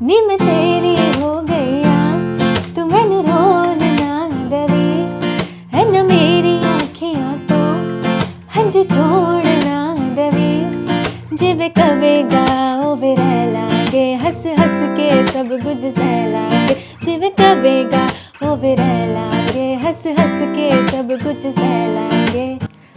नी मैं तेरी हो गया तू मैनू रोन ना दवी है न मेरी आँखियाँ तो हंझू छोड़ ना दवी जिवे कवेगा ओवे रह लागे हंस हंस के सब कुछ सह लागे जिवे कवेगा ओवे रह लागे हंस हंस के सब कुछ सह लागे।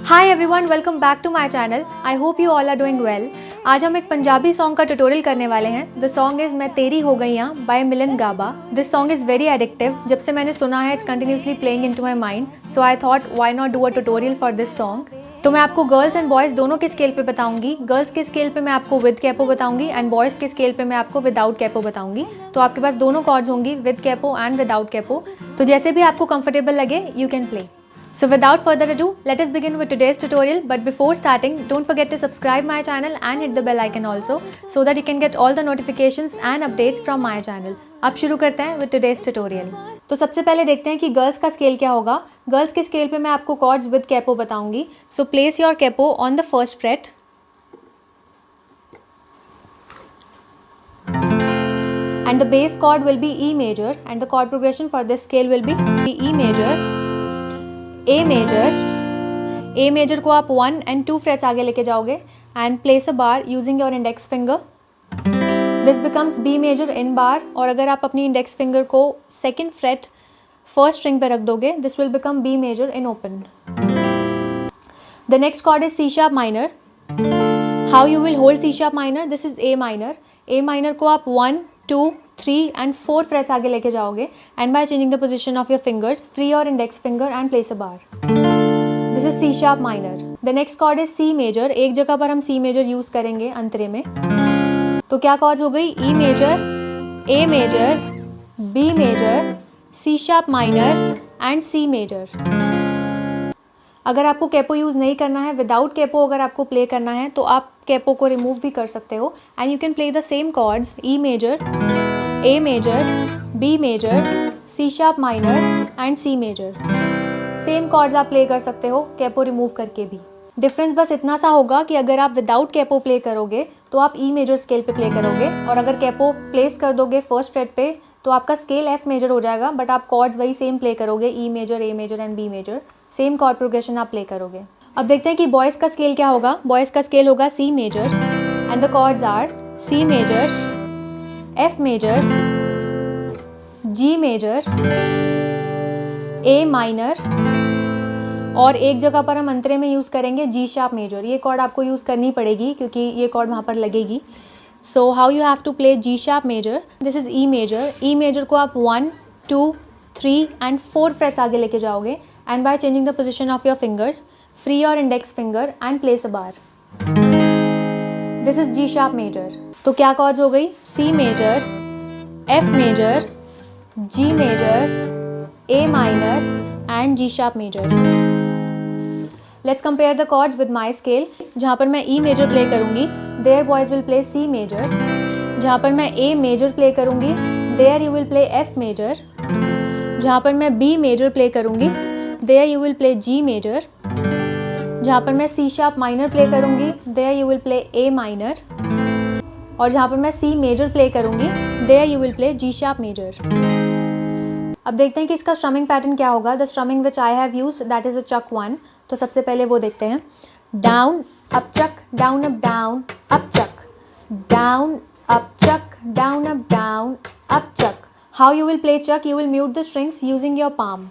Hi everyone, welcome back to my channel. I hope you all are doing well. आज हम एक पंजाबी सॉन्ग का ट्यूटोरियल करने वाले हैं। द सॉन्ग इज़ मैं तेरी हो गई यहाँ by Milind Gaba. This song is very addictive. जब से मैंने सुना है it's continuously playing in to my mind, so I thought why not do a tutorial for this song. तो मैं आपको गर्ल्स एंड बॉयज़ दोनों के स्केल पे बताऊंगी। गर्ल्स के स्केल पे मैं आपको विद कैपो बताऊंगी एंड बॉयज़ के स्केल पे मैं आपको विदाउट कैपो बताऊंगी। तो आपके पास दोनों कॉर्ड्स होंगी, with capo and without capo. तो जैसे भी आपको कंफर्टेबल लगे you can play. So without further ado, let us begin with today's tutorial. But before starting, don't forget to subscribe my channel and hit the bell icon also, so that you can get all the notifications and updates from my channel. अब शुरू करते हैं with today's tutorial. तो सबसे पहले देखते हैं कि गर्ल्स का स्केल क्या होगा। गर्ल्स के स्केल पे मैं आपको कॉर्ड्स विद कैपो बताऊंगी। So place your capo on the first fret. And the bass chord will be E major, and the chord progression for this scale will be E major, A major को आप 1 and 2 frets आगे लेके जाओगे and place a bar using your index finger. This becomes B major in bar, और अगर आप अपनी index finger को सेकेंड फ्रेट फर्स्ट स्ट्रिंग पे रख दोगे this will become B major in open. The next chord is C sharp minor. How you will hold C sharp minor, this is A minor. A minor को आप 1, 2, 3 and 4 frets आगे लेके जाओगे and by changing the position of your fingers free your index finger and place a bar. This is C sharp minor. The next chord is C major. एक जगह पर हम सी major use करेंगे अंतरे में। तो क्या कॉर्ड्स हो गई, E major, A major, B major, C sharp minor and C major. अगर आपको कैपो यूज़ नहीं करना है, विदाउट कैपो अगर आपको प्ले करना है तो आप कैपो को रिमूव भी कर सकते हो and you can play the same chords E major, A major, B major, C sharp minor and C major. Same chords आप प्ले कर सकते हो कैपो रिमूव करके भी। डिफरेंस बस इतना सा होगा कि अगर आप विदाउट कैपो प्ले करोगे तो आप ई मेजर स्केल पे प्ले करोगे, और अगर कैपो प्लेस कर दोगे फर्स्ट फ्रेट पे तो आपका स्केल एफ मेजर हो जाएगा, बट आप कॉर्ड्स वही सेम प्ले करोगे, E major, A major and B major. Same chord progression आप प्ले करोगे। अब देखते हैं कि बॉयज़ का स्केल क्या होगा। बॉयज़ का स्केल होगा C major and the chords are C major, F major, G major, A minor, और एक जगह पर हम अंतरे में यूज़ करेंगे जी शार्प मेजर। ये कॉर्ड आपको यूज़ करनी पड़ेगी क्योंकि ये कॉर्ड वहाँ पर लगेगी। So how you have to play G sharp major, this is E major. E major को आप 1, 2, 3 and 4 फ्रेट्स आगे लेके जाओगे and by changing the position of your fingers free your index finger and place a bar. This is G sharp major. तो क्या chords हो गई, C major, F major, G major, A minor and G sharp major. Let's compare the chords with my scale. जहाँ पर मैं E major play करूँगी there boys will play C major. जहाँ पर मैं ए मेजर प्ले करूँगी there you will play F major. जहाँ पर मैं बी मेजर प्ले करूँगी there you will play G major. जहाँ पर मैं सी शार्प माइनर प्ले करूँगी there you will play A minor, और जहाँ पर मैं सी मेजर प्ले करूँगी there you will play G sharp major. अब देखते हैं कि इसका स्ट्रमिंग पैटर्न क्या होगा। The strumming which I have used that is a chuck 1। तो सबसे पहले वो देखते हैं। Down up Chak, down up down, up Chak, down up Chak, down up down, up Chak. How you will play chuck, you will mute the strings using your palm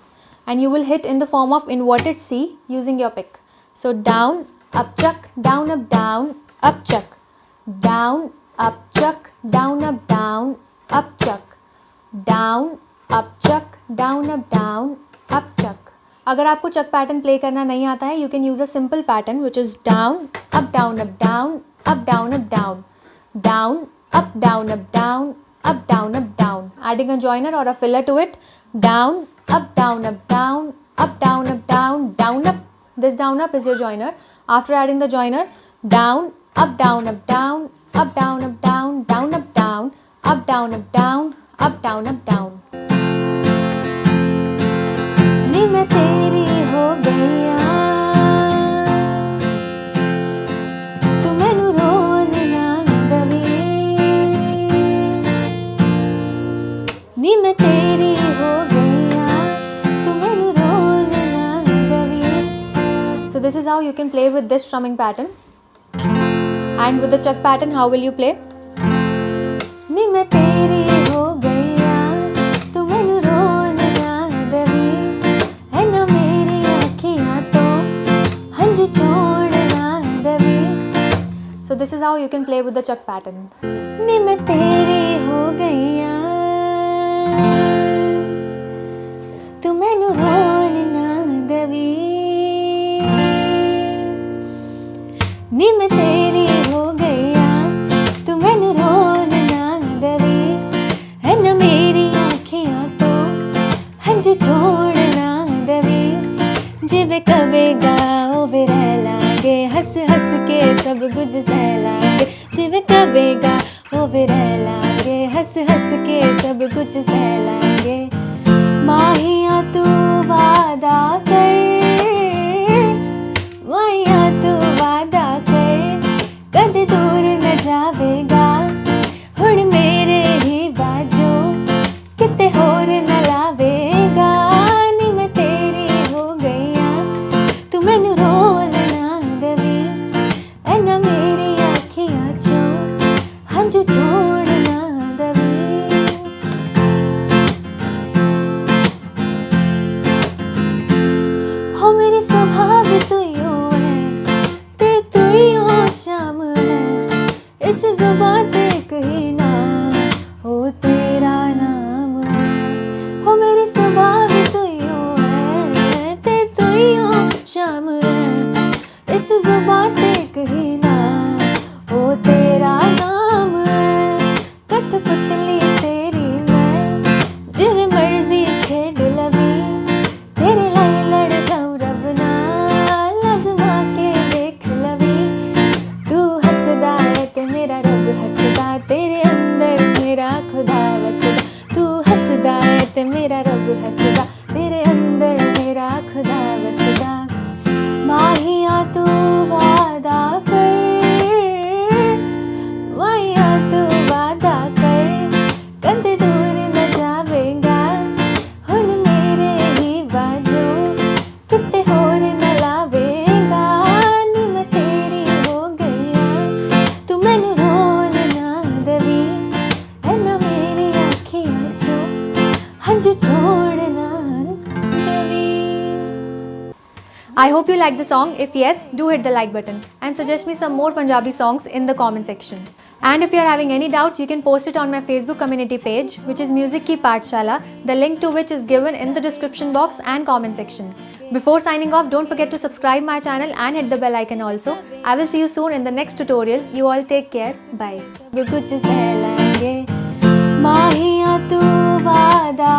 and you will hit in the form of inverted C using your pick. So down, up chuck, down, up down, up chuck, down, up chuck, down, up down, up chuck, down, up chuck, down, up down, up chuck. अगर आपको चक pattern play करना नहीं आता है, you can use a simple pattern which is down, up, down, up, down, up, down, up, down, down, up, down, up, down, up, down, up, down, adding a joiner or a filler to it. Down, up, down, up, down, up, down, up, down, down, up. This down, up is your joiner. After adding the joiner, down, up, down, up, down, up, down, up, down, down, up, down, up, down, up, down, up, down, up, down. नी मैं तेरी हो गया तू मैनू रोन ना दवी this is how you can play with this strumming pattern. And with the chuck pattern, how will you play? नी मैं तेरी हो गईया तू मैनू रोन ना देवी है ना मेरी अखियां तो हंजू छोड़ ना देवी. So this is how you can play with the chuck pattern. नी मैं तेरी हो गईया तू मैनू रोन ना देवी नी मैं तेरी हो गईया तू मैनू रोन ना देवी है ना मेरी आँखियाँ तो हंजू छोड़ ना देवी. जिवे कवेगा ओवे रह लांगे हंस हंस के सब कुछ सह लांगे. जिवे कवेगा ओवे रह लांगे हंस हंस के सब कुछ सह लांगे. माहिया तू वादा कर माहिया तू वादा कर कद दूर न जावेगा हुण मेरे ही बाजो किते होर न लावेगा. नी मैं तेरी हो गईया तू मैनू रोल ना देवी ऐ ना मेरी अखियां चो हंजू छोड़ ना देवी. हो मेरी स्वभाव तू यूं है ते तू यूं शाम है इस जुबान पे कहीं ना हो तेरा नाम है. हो मेरी स्वभाव तू यूं है ते तू यूं शाम है इस जुबान पे कहीं ना हो तेरा नाम है. कठपुतली तेरी मैं जिवें मर्जी खेड लवी तेरे लाई लड़ जाऊं रब नाल आज़मा के देख लवी. तू हसदा है ते मेरा रब हसदा तेरे अंदर मेरा खुदा वसदा. तू हसदा है ते मेरा रब हसदा तेरे अंदर मेरा खुदा वसदा. माहिया तू वादा कर माहिया तू वादा कर कद दूर न जावेगा हुण मेरे ही बाजो किते होर न लावेगा. नी मैं तेरी हो गईया तू मैनू रोल ना देवी है ना मेरी अखियां चो हंजू छोड़ ना देवी. I hope you like the song. If yes, do hit the like button and suggest me some more Punjabi songs in the comment section. And if you are having any doubts, you can post it on my Facebook community page, which is Music Ki Pathshala, the link to which is given in the description box and comment section. Before signing off, don't forget to subscribe my channel and hit the bell icon also. I will see you soon in the next tutorial. You all take care. Bye. कुछ सह लेंगे माहिया तू वादा